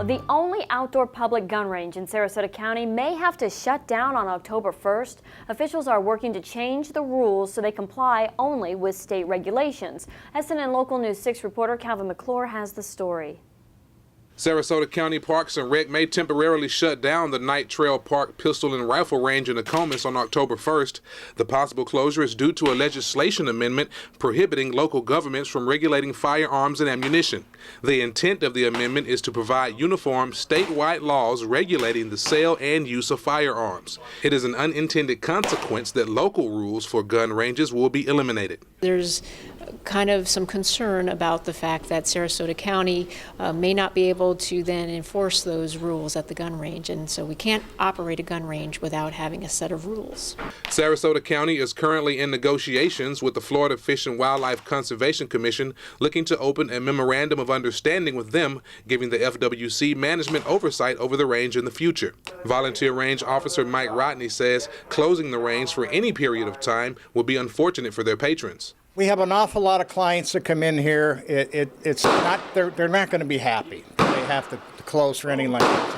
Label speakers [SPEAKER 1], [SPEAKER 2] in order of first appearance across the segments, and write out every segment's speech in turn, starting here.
[SPEAKER 1] The only outdoor public gun range in Sarasota County may have to shut down on October 1st. Officials are working to change the rules so they comply only with state regulations. SNN Local News 6 reporter Calvin McClure has the story.
[SPEAKER 2] Sarasota County Parks and Rec may temporarily shut down the Night Trail Park Pistol and Rifle Range in Nokomis on October 1st. The possible closure is due to a legislation amendment prohibiting local governments from regulating firearms and ammunition. The intent of the amendment is to provide uniform statewide laws regulating the sale and use of firearms. It is an unintended consequence that local rules for gun ranges will be eliminated.
[SPEAKER 3] There's kind of some concern about the fact that Sarasota County may not be able to then enforce those rules at the gun range, and so we can't operate a gun range without having a set of rules.
[SPEAKER 2] Sarasota County is currently in negotiations with the Florida Fish and Wildlife Conservation Commission, looking to open a memorandum of understanding with them, giving the FWC management oversight over the range in the future. Volunteer Range Officer Mike Rodney says closing the range for any period of time will be unfortunate for their patrons.
[SPEAKER 4] We have an awful lot of clients that come in here. It's not, they're not going to be happy. They have to close for any length of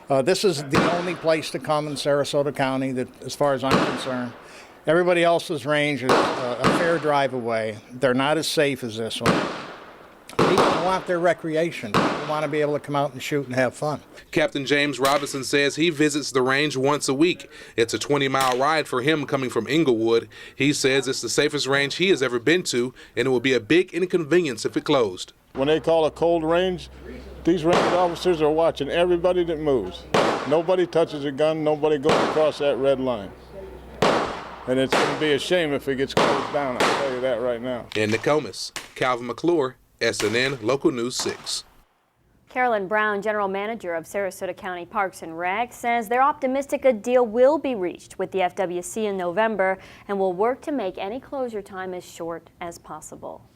[SPEAKER 4] time. This is the only place to come in Sarasota County that, as far as I'm concerned. Everybody else's range is a fair drive away. They're not as safe as this one. People want their recreation. People want to be able to come out and shoot and have fun.
[SPEAKER 2] Captain James Robinson says he visits the range once a week. It's a 20-mile ride for him coming from Inglewood. He says it's the safest range he has ever been to, and it will be a big inconvenience if it closed.
[SPEAKER 5] When they call a cold range, these range officers are watching everybody that moves. Nobody touches a gun, nobody goes across that red line. And it's going to be a shame if it gets closed down, I'll tell you that right now.
[SPEAKER 2] In Nokomis, Calvin McClure, SNN Local News 6.
[SPEAKER 1] Carolyn Brown, General Manager of Sarasota County Parks and Rec, says they're optimistic a deal will be reached with the FWC in November and will work to make any closure time as short as possible.